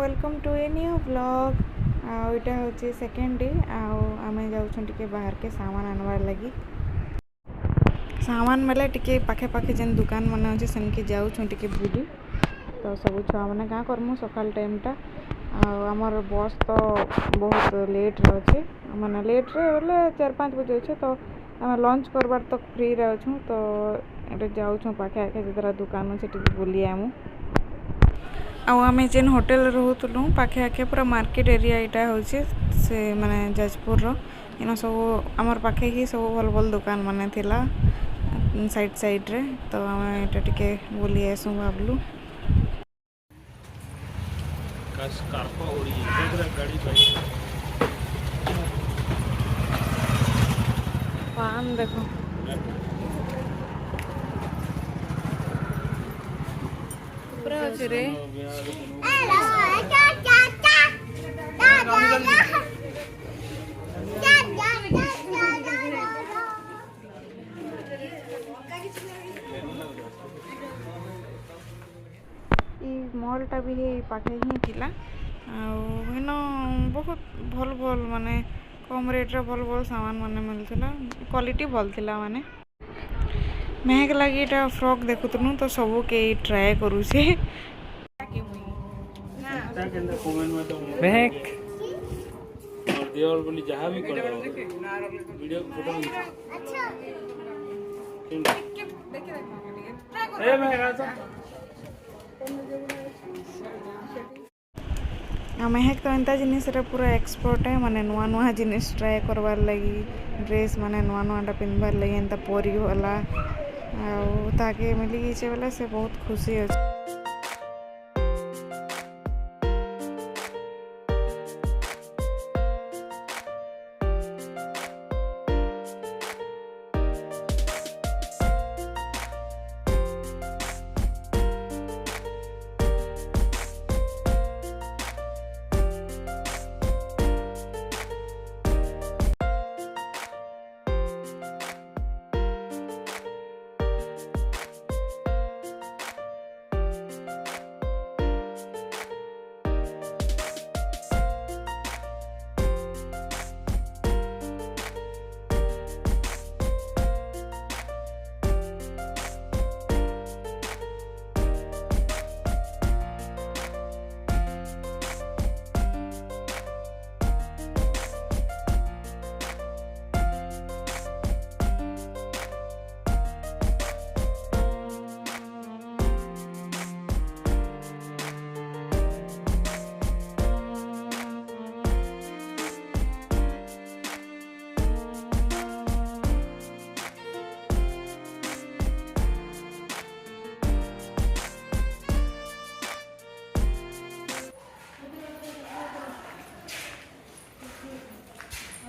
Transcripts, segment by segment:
Welcome to a new vlog. आईटा हूँ second day आम जाऊँ बाहर के सामान आनवार लगी सामान मेले टिके पाखे पाखे जेन दुकान मान अच्छे सेनके जाऊँ बुली तो सब छुआ मैंने क्या करमु सकाल टाइमटा आमर बस तो बहुत लेट अच्छे मैंने लेट रे बोले 4-5 बजे अच्छे तो आम लंच करवार तक फ्री रे अच्छू तो ये जाऊँ पाखे आखे जितरा दुकान अच्छे टी बुली आमु आम जेन होटेल रोलु पाखे आखे पूरा मार्केट एरिया यहाँ हूँ से माने जाजपुर इन सब आमर पाखे ही सब भल भल दुकान मान थिला साइड साइड रे तो आम ये टिके बुली आसू भावलु पान देखो पूरा अच्छे रे मॉलटा भी पाखे ही थिला इन बहुत भल भल माने कम रेट्रे भल भल सामान माने मिलता क्वालिटी भल थिला माने महक लगी इटा फ्रॉक देखुतनु तो सबू के ट्राए करूछे महक और देवर बोली जहां भी कर वीडियो फोटो ए महक महक तो एंता जिनिस पूरा एक्सपर्ट है माने नुआ नुआ जिनिस ट्राए करवार लगी ड्रेस माने नुआ नुआटा पिंधबार लगी एंता परी वाला ताके मिली गई बोले से बहुत खुशी अच्छे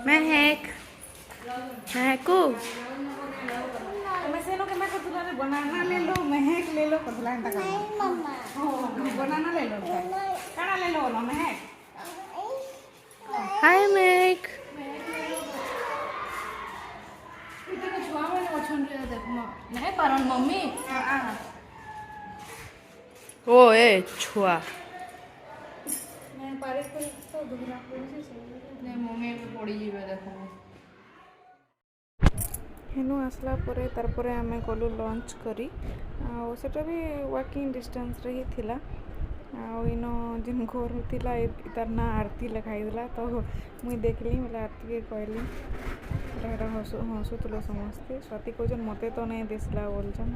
महक महकू मैं सेनो के मैं को तुला बनाना ले लो महक ले लो कथला एंता का मम्मा बनाना ले लो काना ले लो ना महक हाय महक इते के छुआ मैंने ओछन रे देखो नहीं पारन मम्मी ओ ए छुआ मैं पारे को तो दुगना कोई से ने मम्मी भी पड़ी जीवे देखो हेनु आसला परे तार परे आमे गलु लंच करी आ सेटा भी वॉकिंग डिस्टेंस रे ही थिला आ इनो जिन घर थिला इतार ना आरती लिखाई दिला तो मुई देखली मला आरती के कहली रे हसु तुलो समझते स्वाति को जन मते तो नहीं दिसला बोलछन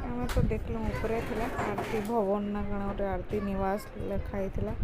हमें तो देखलो ऊपर थिला आरती भवन ना कण गोटे आरती निवास लिखाई थिला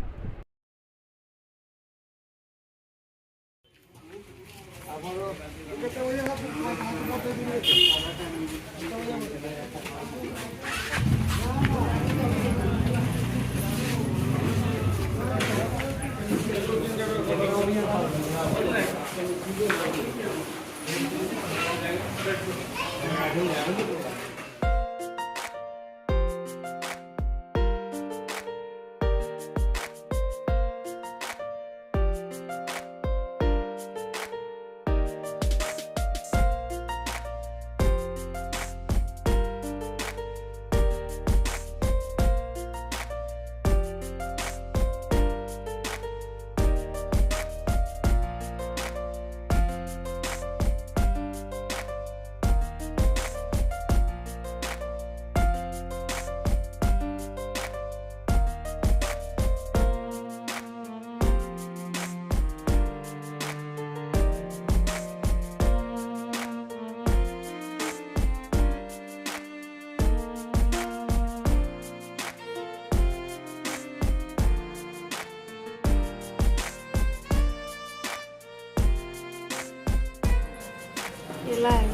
केला है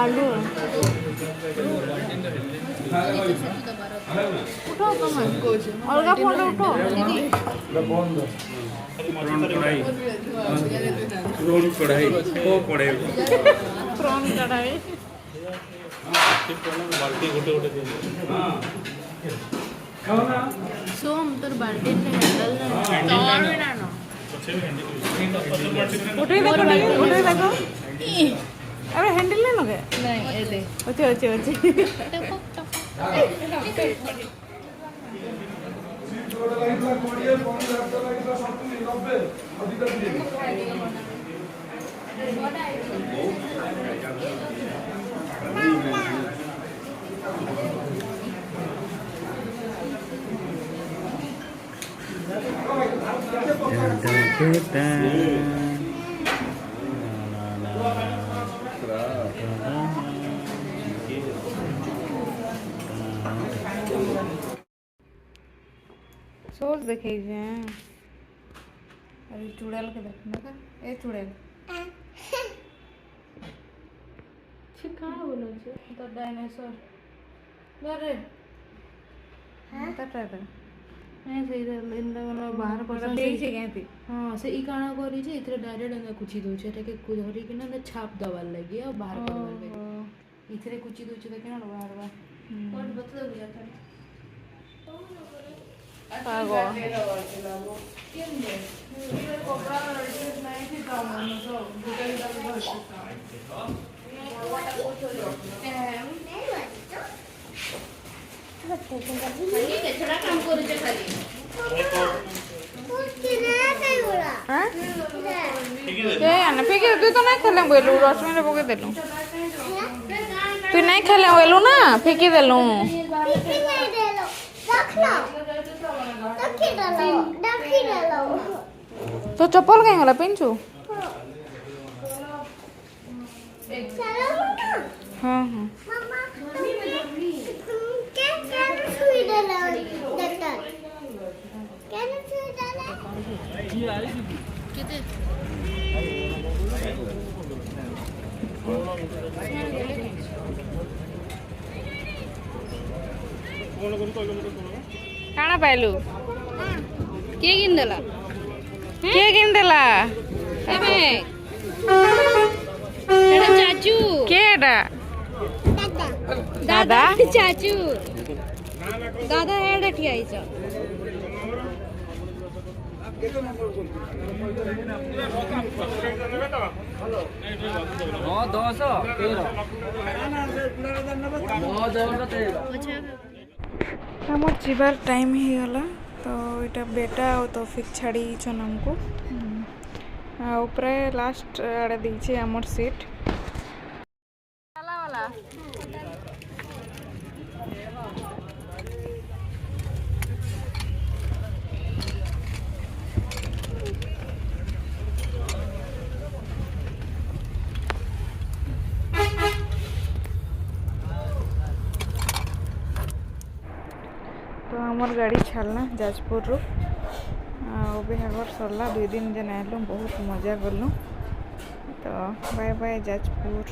आलू है उठो तुम अलगा फोन उठो प्रॉन कढ़ाई ओ पड़े प्रॉन कढ़ाई बाल्टी गोटे गोटे दे सोम तोर बाल्टी में हैंडल ना उठे देखो अरे हैंडल नहीं लगे नहीं ये अच्छे अच्छे अच्छे सोच देखे अरे चुड़ैल के देखना का ए चुड़ैल कहाँ बोलो तो डायनासोर अरे हाँ तटा नहीं सही इंदा वाला बाहर पसंद देख से गए थे हां से ई काना करी जे इतरे डायरेक्ट अंगा कुची दोचे रे के धरी के ना छाप दवाल लगी और बाहर करवार लगी इतरे कुची दोचे देखे ना बाहर बा और बता दिया था पागो केंदे ये कपड़ा ड्रेस नहीं थी तो मन तो दुकान का घर थोड़ा काम करू खाली फेंकी तू तो नहीं खेले बोलू रश्मि रे पके देलु तू नहीं खेले बोलू ना फेंकी देलु तो चप्पल कहीं गला पिंचू हाँ हाँ काना पाइलु के गिनदेला के गिनदेला एबे एटा चाचू के एटा दादा चाचू दादा हेड ठियाई छ हमर जीवार टाइम ही गला तो इटा बेटा और तौफिक छाड़ी छन हमको आ ऊपर लास्ट आड़े दीछे हमर सीट वाला वाला तो हमार गाड़ी छाड़ना जाजपुर रू बेहागर सरला 2 दिन जेन आलू बहुत मजा कलु तो बाय बाय जाजपुर।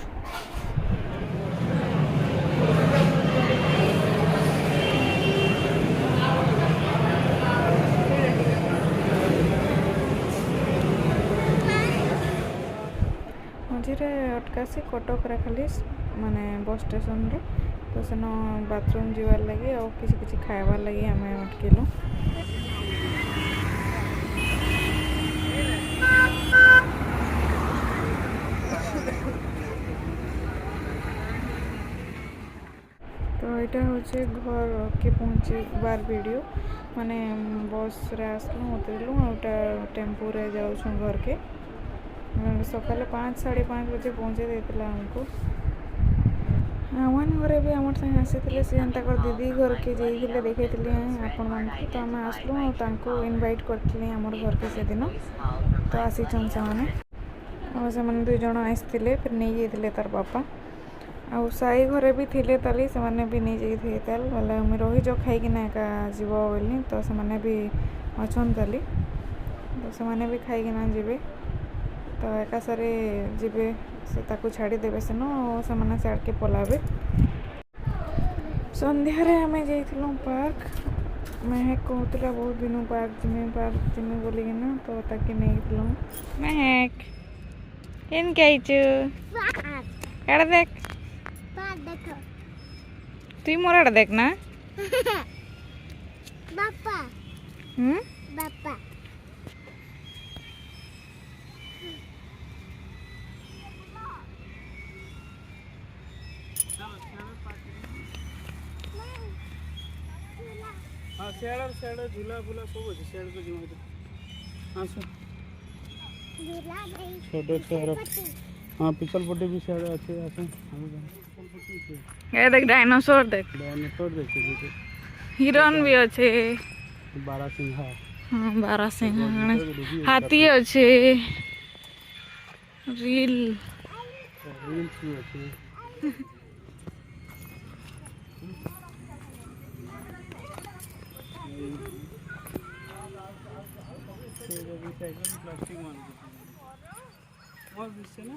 मझे अटकासी कटक खाली माने बस स्टेशन रे तो सेन बाथरूम जीवार लगे और किसी खाइबार लगे आम अटकेलु। तो यहाँ हूँ घर के पहुँचबार वीडियो माने बस रे आसलु उतरलु आउटा टेम्पो रे जाऊँ घर के सकाल 5 साढ़े 5 बजे पहुँचे देता हमको आमान घरे भी आम संगे आसी सी दीदी घर के जाइए देखे आपण मान तो आम आसलु इनवाइट करी आमर घर के से दिन तो आसी से मैंने 2 जन आसते फिर नहीं जाते तार बापा आउ साई घरे भी थिले ताली से माने भी नहीं जाई ताल वाला मैं रही जो खाई ना एका जीव बोली तो से माने भी अछन ताली तो से माने भी खाई ना जीवे तो एका सारे जीवे से ताकू छाड़ी देबे सेन से माने से आड़के पलाबे। संध्या रे हमें जाइथिलु पार्क। महक कहतला बहुत दिन पार्क जिमे बोली ना तो ताके नहीं महक केन कहिचु एड़ा देख देखो तुई मोर एड़ा देख ना बापा हम्म बापा हाँ सियाड़ा झूला फूला सब अच्छे सियाड़ को जीवन हाँ सर झूला नहीं छोटे सियाड़ हाँ पिछल पट्टी भी सियाड़ अच्छे आसे पिछल पट्टी से ये देख डायनासोर देख डायनासोर देखे हिरन भी अच्छे 12 सिंहा हाँ 12 सिंह हाथी अच्छे रील्स भी अच्छे प्लास्टिक मान और इससे ना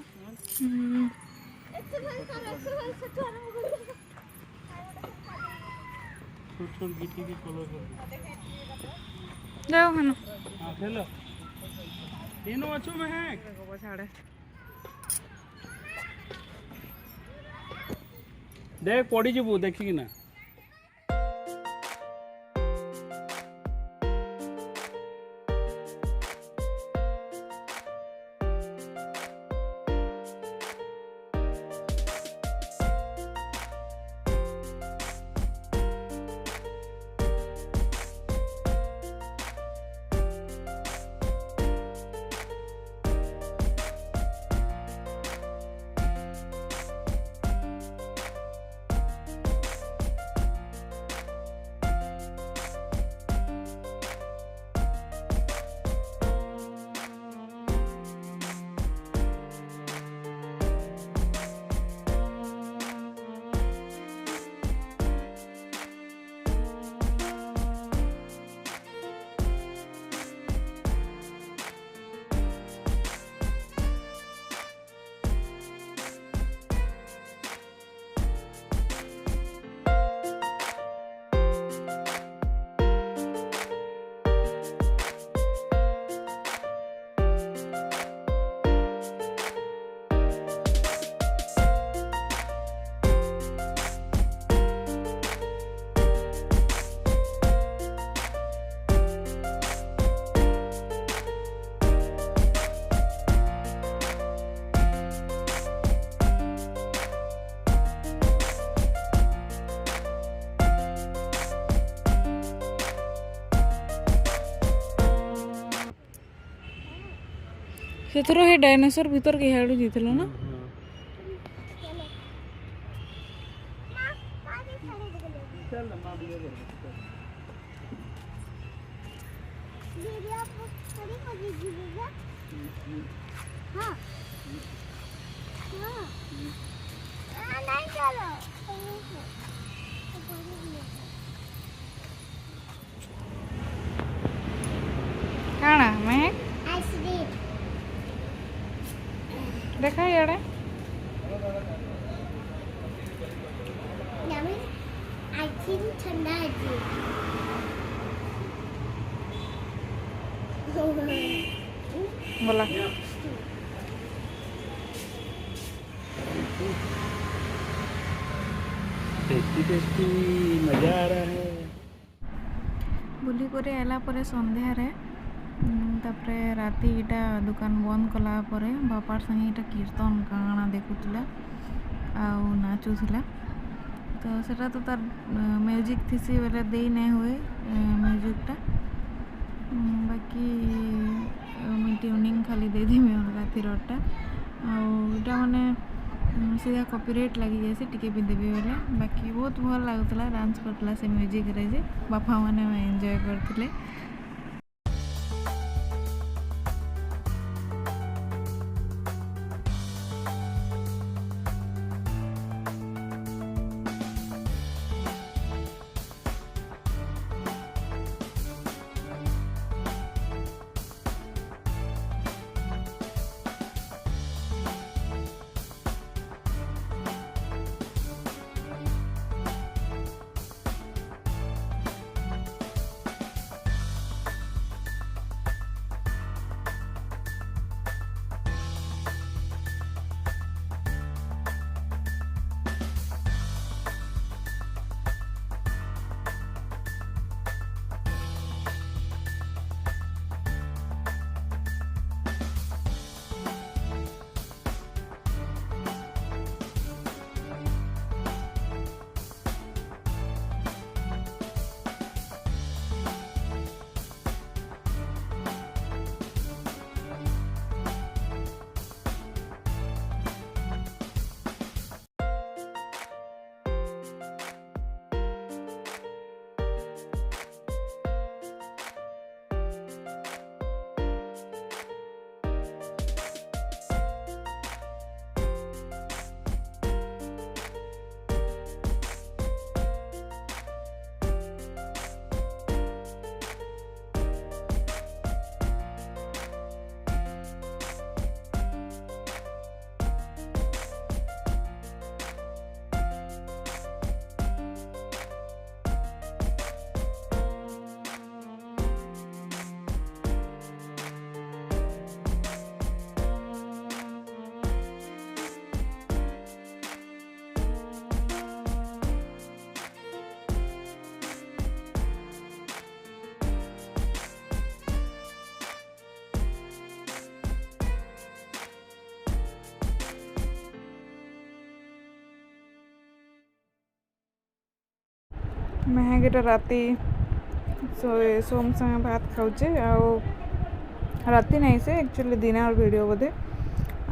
छोट गिट्टी की कलर जाओ हनो हाँ खेलो तीनों अच्छो में है देख पड़ी जीबू देखी ना से थोड़ा हे डायनासोर भीतर के हाडू जीतलो ना चल मां भी है वीडियो थोड़ी को दीजिएगा हां हां नहीं चलो काना मैं आइसक्रीम देखा यार यम्मी आइसक्रीम ठंडा है बोला टेस्टी मजा आ रहा है बुली करे आला परे संध्या रे तापरे राती इटा दुकान बंद कला परे बापार संगे इटा कीर्तन काना देखुतला आउ नाचुथला तो सेटा तो तार म्यूजिक थिसी बेले देई नै हुए म्यूजिकटा बाकी मी ट्यूनिंग खाली दे देमी राती रोटा आउ इटा माने सीधा कॉपीराइट लगी जाए टिके भी देवी बेले बाकी बहुत भल लगुला डांस करला से म्यूजिक रे जे बापा माने एंजॉय करथिले। ମେହେଙ୍ଗିଟା ରାତି ସୋମ ସାଙ୍ଗେ ଭାତ ଖାଉଛେ ଆଉ ରାତି ନାହିଁ ସେ ଆକ୍ଚୁଆଲି ଦିନର ଭିଡ଼ିଓ ବୋଧେ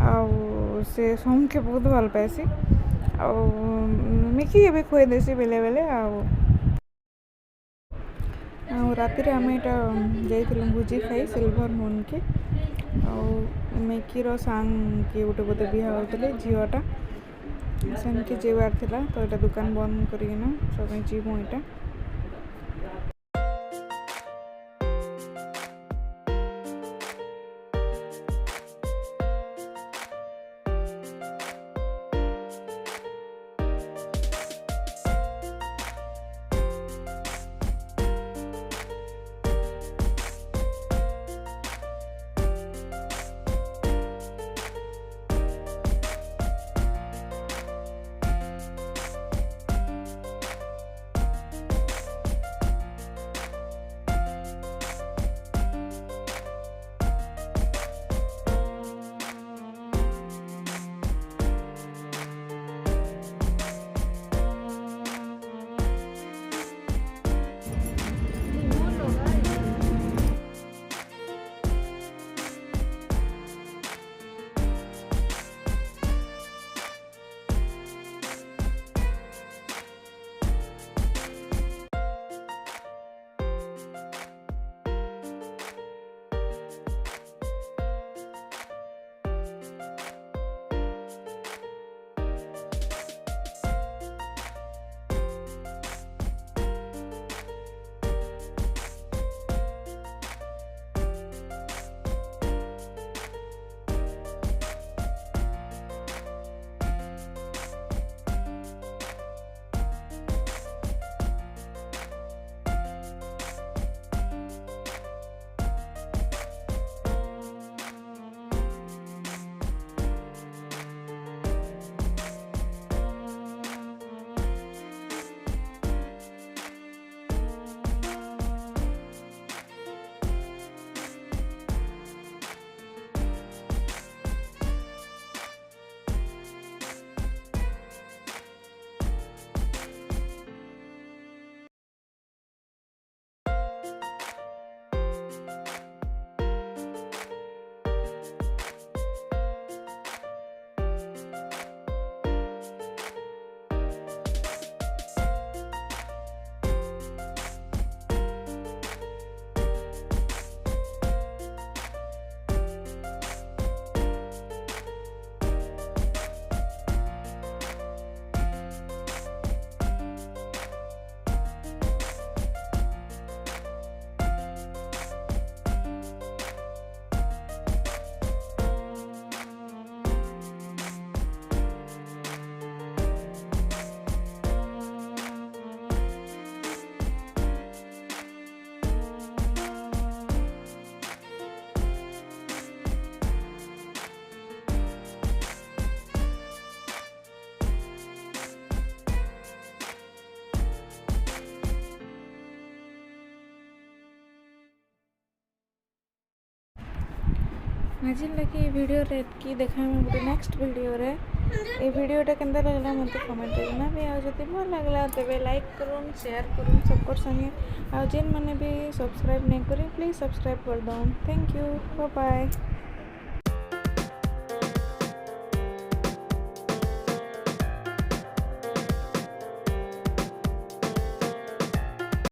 ଆଉ ସେ ସୋମକେ ବହୁତ ଭଲ ପାଏସି ଆଉ ମିକି ବି ଖୁଆଇ ଦେସି ବେଲେ ବେଲେ ଆଉ ରାତିରେ ଆମେ ଏଇଟା ଯାଇଥିଲୁ ଭୋଜି ଖାଇ ସିଲଭର ମୁନ୍କେ ଆଉ ମିକିର ସାଙ୍ଗ କିଏ ଗୋଟେ ବୋଧେ ବିହା ହେଉଥିଲେ ଝିଅଟା ସେମିତି ଯିବାର ଥିଲା ତ ଏଇଟା ଦୋକାନ ବନ୍ଦ କରିକିନା ସବାଇ ଯିବୁ ଏଇଟା आज लगे वीडियो की देखा गोटे नेक्स्ट वीडियो रे ये वीडियोटा केंदा लगला मते कमेंट करना भी आ जति भल लागला तबे लाइक करूँ शेयर करूँ सब कर संगे आ जेन माने भी सब्सक्राइब नहीं करी प्लीज सब्सक्राइब कर दो थैंक यू बाय बाय।